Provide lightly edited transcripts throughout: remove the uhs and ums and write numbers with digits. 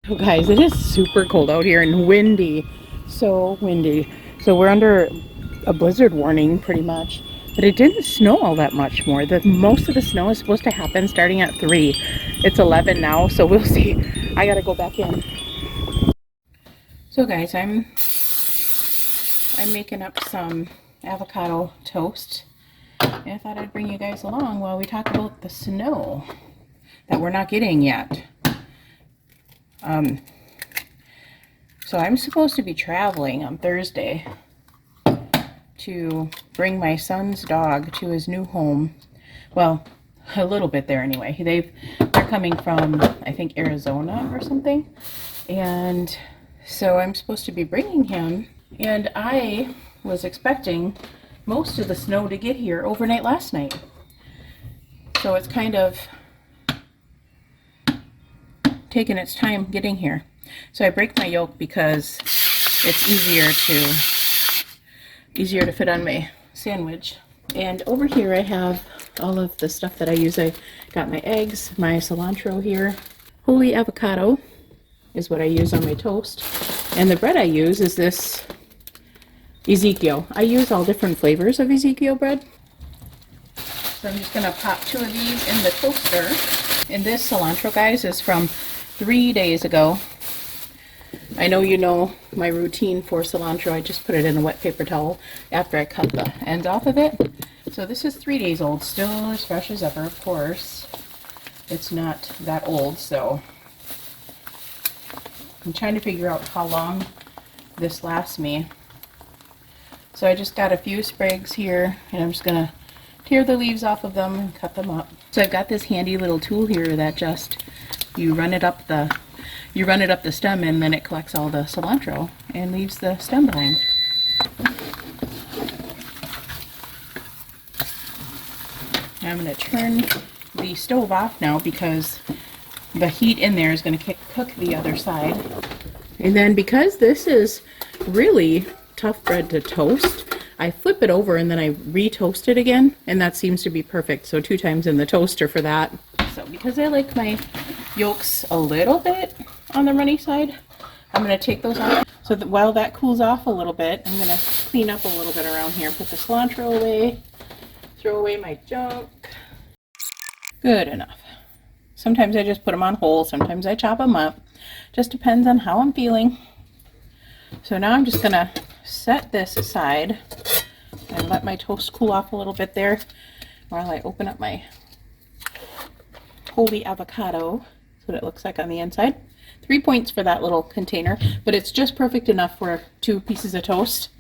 So guys, it is super cold out here and windy. So windy. So we're under a blizzard warning pretty much. But it didn't snow all that much more. Most of the snow is supposed to happen starting at 3. It's 11 now, so we'll see. I gotta go back in. So guys, I'm making up some avocado toast. And I thought I'd bring you guys along while we talk about the snow that we're not getting yet. So I'm supposed to be traveling on Thursday to bring my son's dog to his new home. Well, a little bit there anyway. They're coming from, I think, Arizona or something. And so I'm supposed to be bringing him. And I was expecting most of the snow to get here overnight last night. So it's kind of taking its time getting here. So I break my yolk because it's easier to fit on my sandwich. And over here I have all of the stuff that I use. I got my eggs, my cilantro here. Holy avocado is what I use on my toast. And the bread I use is this Ezekiel. I use all different flavors of Ezekiel bread. So I'm just gonna pop 2 of these in the toaster. And this cilantro, guys, is from 3 days ago. I know you know my routine for cilantro. I just put it in a wet paper towel after I cut the ends off of it. So this is 3 days old, still as fresh as ever, of course. It's not that old, so I'm trying to figure out how long this lasts me. So I just got a few sprigs here, and I'm just gonna tear the leaves off of them and cut them up. So I've got this handy little tool here that just you run it up the stem, and then it collects all the cilantro and leaves the stem behind. I'm going to turn the stove off now because the heat in there is going to cook the other side. And then because this is really tough bread to toast, I flip it over and then I re-toast it again, and that seems to be perfect. So 2 times in the toaster for that. So because I like my yolks a little bit on the runny side, I'm going to take those off. So that while that cools off a little bit, I'm going to clean up a little bit around here. Put the cilantro away, throw away my junk. Good enough. Sometimes I just put them on whole, sometimes I chop them up. Just depends on how I'm feeling. So now I'm just going to set this aside and let my toast cool off a little bit there while I open up my holy avocado. That's what it looks like on the inside. 3 points for that little container, but it's just perfect enough for 2 pieces of toast.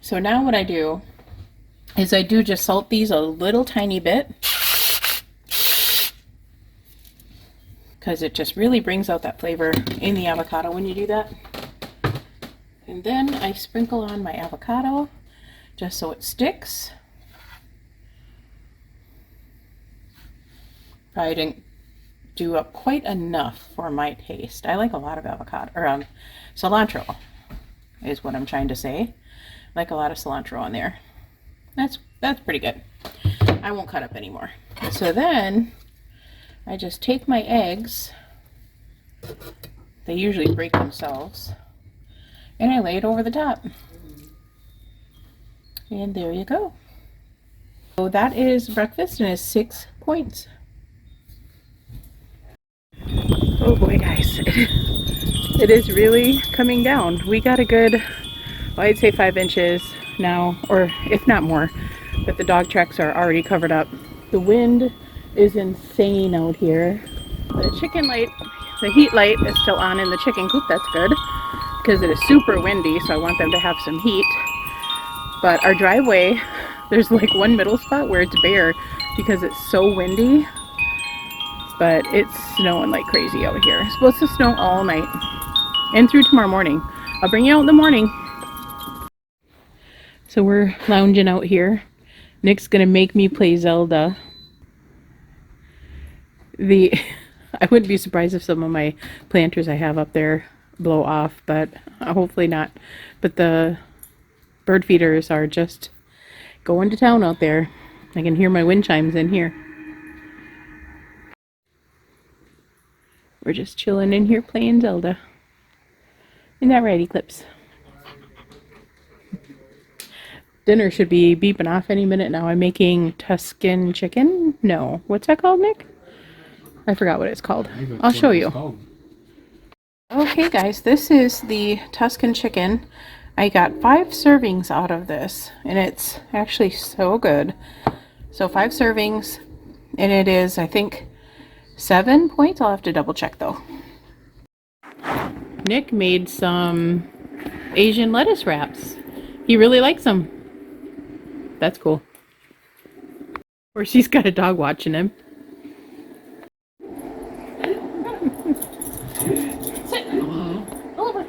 So now what I do is I do just salt these a little tiny bit because it just really brings out that flavor in the avocado when you do that. And then I sprinkle on my avocado just so it sticks. Probably didn't do up quite enough for my taste. I like a lot of avocado, or cilantro is what I'm trying to say. I like a lot of cilantro on there. That's pretty good. I won't cut up anymore. So then I just take my eggs. They usually break themselves. And I lay it over the top. And there you go. So that is breakfast, and it's 6 points. Oh boy, guys. It is really coming down. We got a good, well, I'd say 5 inches now, or if not more. But the dog tracks are already covered up. The wind is insane out here. The chicken light, the heat light is still on in the chicken coop. That's good because it is super windy, so I want them to have some heat. But our driveway, there's like one middle spot where it's bare because it's so windy. But it's snowing like crazy out here. It's supposed to snow all night and through tomorrow morning. I'll bring you out in the morning. So we're lounging out here. Nick's gonna make me play Zelda. I wouldn't be surprised if some of my planters I have up there blow off, but hopefully not. But the bird feeders are just going to town out there. I can hear my wind chimes in here. We're just chilling in here playing Zelda. Isn't that right, Eclipse? Dinner should be beeping off any minute now. I'm making Tuscan chicken. No. What's that called, Nick? I forgot what it's called. I'll show you. Okay, guys, this is the Tuscan chicken. I got 5 servings out of this, and it's actually so good. So 5 servings, and it is, I think, 7 points. I'll have to double check, though. Nick made some Asian lettuce wraps. He really likes them. That's cool. Of course, he's got a dog watching him. Sit. Over.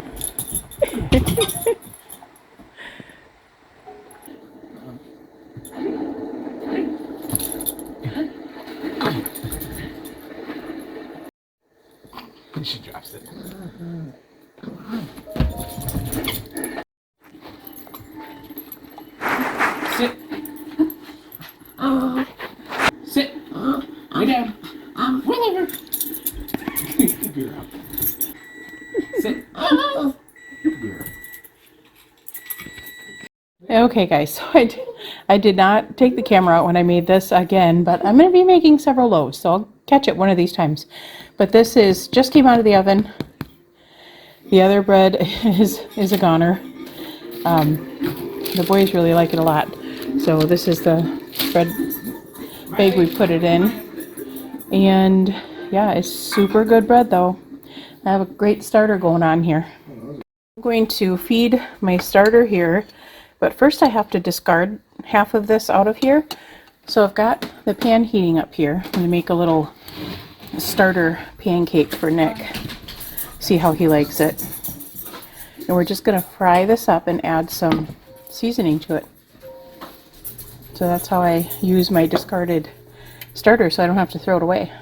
She drops it. Sit. Sit. Lay down. Roll over. Good girl. Sit. Good girl. Okay, guys, so I did not take the camera out when I made this again, but I'm going to be making several loaves, so I'll catch it one of these times. But this is just came out of the oven. The other bread is a goner. The boys really like it a lot. So this is the bread bag we put it in. And yeah, it's super good bread though. I have a great starter going on here. I'm going to feed my starter here, but first I have to discard half of this out of here. So I've got the pan heating up here. I'm going to make a little starter pancake for Nick. See how he likes it. And we're just going to fry this up and add some seasoning to it. So that's how I use my discarded starter, so I don't have to throw it away.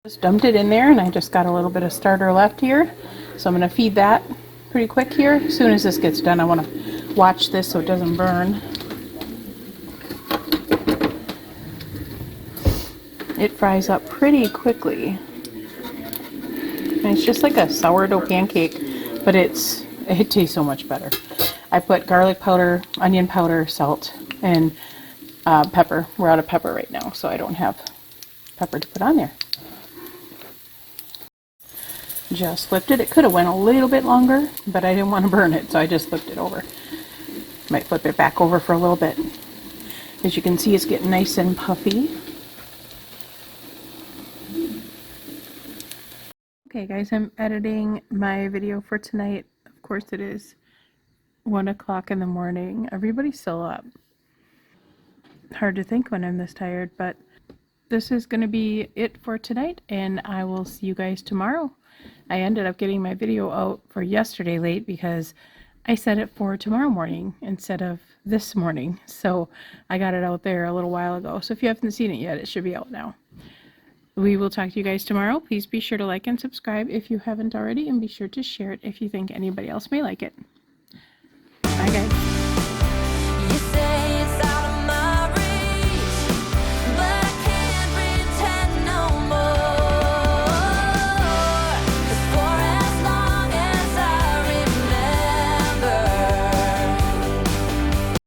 Just dumped it in there, and I just got a little bit of starter left here. So I'm going to feed that pretty quick here. As soon as this gets done, I want to watch this so it doesn't burn. It fries up pretty quickly. And it's just like a sourdough pancake, but it tastes so much better. I put garlic powder, onion powder, salt, and pepper. We're out of pepper right now, so I don't have pepper to put on there. Just flipped it. It could have went a little bit longer, but I didn't want to burn it, so I just flipped it over. Might flip it back over for a little bit. As you can see, it's getting nice and puffy. Okay guys, I'm editing my video for tonight. Of course it is 1 o'clock in the morning. Everybody's still up. Hard to think when I'm this tired, but this is going to be it for tonight, and I will see you guys tomorrow. I ended up getting my video out for yesterday late because I set it for tomorrow morning instead of this morning. So I got it out there a little while ago. So if you haven't seen it yet, it should be out now. We will talk to you guys tomorrow. Please be sure to like and subscribe if you haven't already, and be sure to share it if you think anybody else may like it. Bye guys.